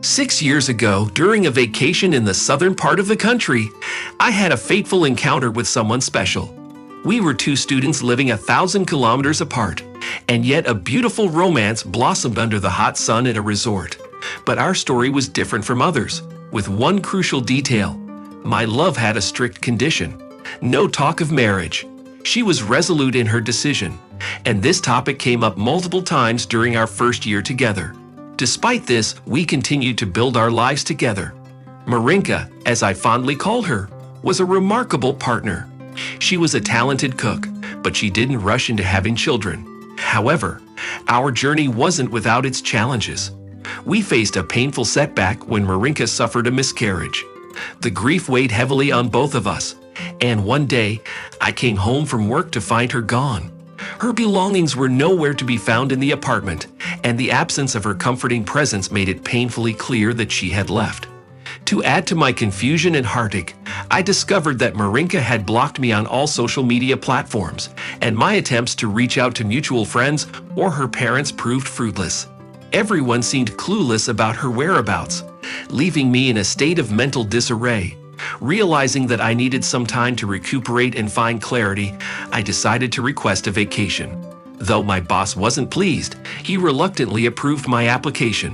6 years ago, during a vacation in the southern part of the country, I had a fateful encounter with someone special. We were two students living 1,000 kilometers apart, and yet a beautiful romance blossomed under the hot sun at a resort. But our story was different from others, with one crucial detail. My love had a strict condition: no talk of marriage. She was resolute in her decision, and this topic came up multiple times during our first year together. Despite this, we continued to build our lives together. Marinka, as I fondly called her, was a remarkable partner. She was a talented cook, but she didn't rush into having children. However, our journey wasn't without its challenges. We faced a painful setback when Marinka suffered a miscarriage. The grief weighed heavily on both of us, and one day, I came home from work to find her gone. Her belongings were nowhere to be found in the apartment, and the absence of her comforting presence made it painfully clear that she had left. To add to my confusion and heartache, I discovered that Marinka had blocked me on all social media platforms, and my attempts to reach out to mutual friends or her parents proved fruitless. Everyone seemed clueless about her whereabouts, leaving me in a state of mental disarray. Realizing that I needed some time to recuperate and find clarity, I decided to request a vacation. Though my boss wasn't pleased, he reluctantly approved my application.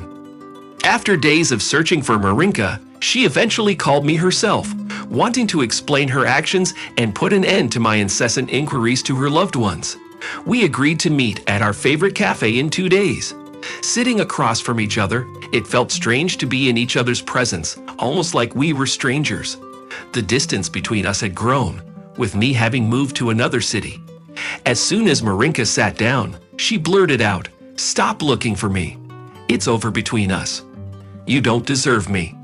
After days of searching for Marinka, she eventually called me herself, wanting to explain her actions and put an end to my incessant inquiries to her loved ones. We agreed to meet at our favorite cafe in 2 days. Sitting across from each other, it felt strange to be in each other's presence, almost like we were strangers. The distance between us had grown, with me having moved to another city. As soon as Marinka sat down, she blurted out, "Stop looking for me. It's over between us. You don't deserve me."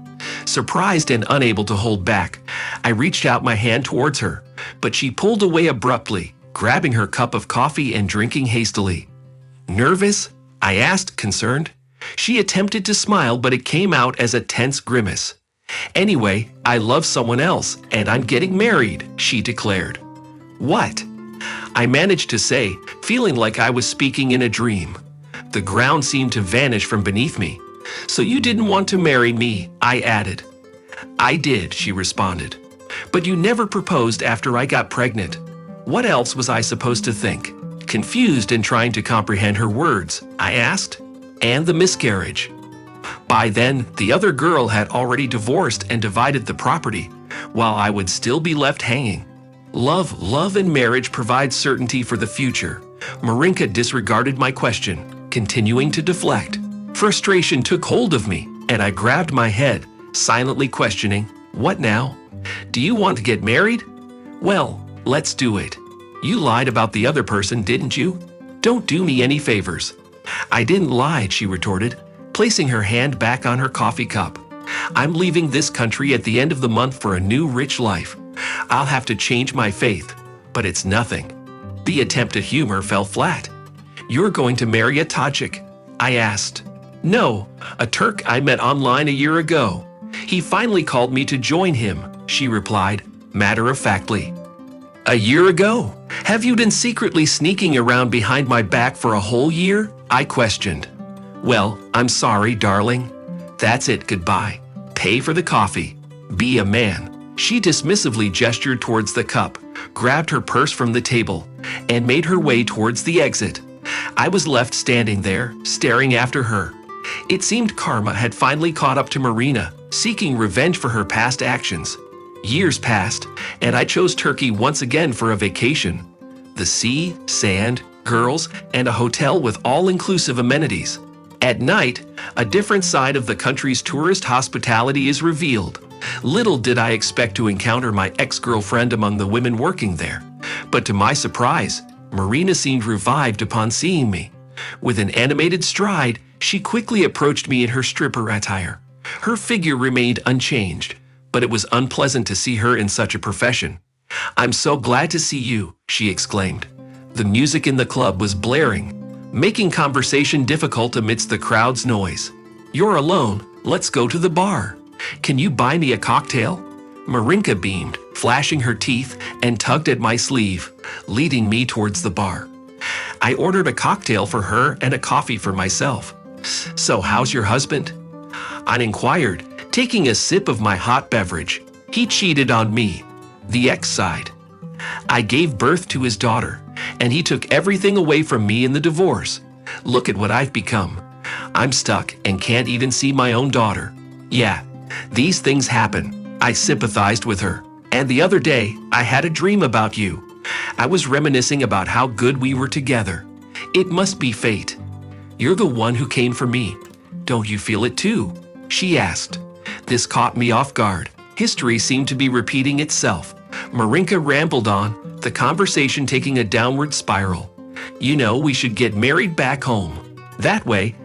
Surprised and unable to hold back, I reached out my hand towards her, but she pulled away abruptly, grabbing her cup of coffee and drinking hastily. "Nervous?" I asked, concerned. She attempted to smile, but it came out as a tense grimace. "Anyway, I love someone else, and I'm getting married," she declared. "What?" I managed to say, feeling like I was speaking in a dream. The ground seemed to vanish from beneath me. "So you didn't want to marry me," I added. "I did," she responded. "But you never proposed after I got pregnant." What else was I supposed to think? Confused and trying to comprehend her words, I asked, "And the miscarriage?" By then, the other girl had already divorced and divided the property, while I would still be left hanging. Love and marriage provide certainty for the future. Marinka disregarded my question, continuing to deflect. Frustration took hold of me, and I grabbed my head, silently questioning, "What now? Do you want to get married? Well, let's do it. You lied about the other person, didn't you? Don't do me any favors." "I didn't lie," she retorted, placing her hand back on her coffee cup. "I'm leaving this country at the end of the month for a new rich life. I'll have to change my faith, but it's nothing." The attempt at humor fell flat. "You're going to marry a Tajik?" I asked. "No, a Turk I met online a year ago. He finally called me to join him," she replied, matter-of-factly. "A year ago? Have you been secretly sneaking around behind my back for a whole year?" I questioned. "Well, I'm sorry, darling. That's it, goodbye. Pay for the coffee. Be a man." She dismissively gestured towards the cup, grabbed her purse from the table, and made her way towards the exit. I was left standing there, staring after her. It seemed karma had finally caught up to Marina, seeking revenge for her past actions. Years passed, and I chose Turkey once again for a vacation. The sea, sand, girls, and a hotel with all-inclusive amenities. At night, a different side of the country's tourist hospitality is revealed. Little did I expect to encounter my ex-girlfriend among the women working there. But to my surprise, Marina seemed revived upon seeing me. With an animated stride, she quickly approached me in her stripper attire. Her figure remained unchanged, but it was unpleasant to see her in such a profession. "I'm so glad to see you," she exclaimed. The music in the club was blaring, making conversation difficult amidst the crowd's noise. "You're alone. Let's go to the bar. Can you buy me a cocktail?" Marinka beamed, flashing her teeth, and tugged at my sleeve, leading me towards the bar. I ordered a cocktail for her and a coffee for myself. "So how's your husband?" I inquired, taking a sip of my hot beverage. He cheated on me. The ex sighed. I gave birth to his daughter, and he took everything away from me in the divorce. Look at what I've become. I'm stuck and can't even see my own daughter. Yeah, these things happen. I sympathized with her. And the other day, I had a dream about you. I was reminiscing about how good we were together. It must be fate. You're the one who came for me. Don't you feel it too? She asked. This caught me off guard. History seemed to be repeating itself. Marinka rambled on, the conversation taking a downward spiral. You know, we should get married back home. That way,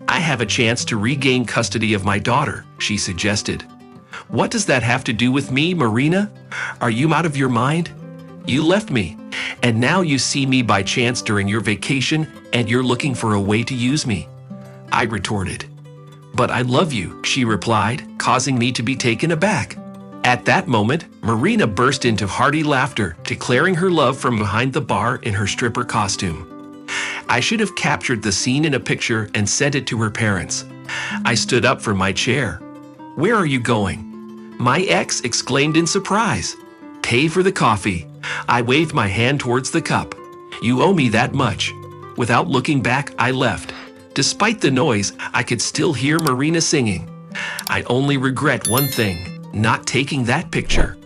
I have a chance to regain custody of my daughter, she suggested. What does that have to do with me, Marina? Are you out of your mind? You left me, and now you see me by chance during your vacation, and you're looking for a way to use me. I retorted. But I love you, she replied, causing me to be taken aback. At that moment, Marina burst into hearty laughter, declaring her love from behind the bar in her stripper costume. I should have captured the scene in a picture and sent it to her parents. I stood up from my chair. Where are you going? My ex exclaimed in surprise. Pay for the coffee. I waved my hand towards the cup. You owe me that much. Without looking back, I left. Despite the noise, I could still hear Marina singing. I only regret one thing, not taking that picture.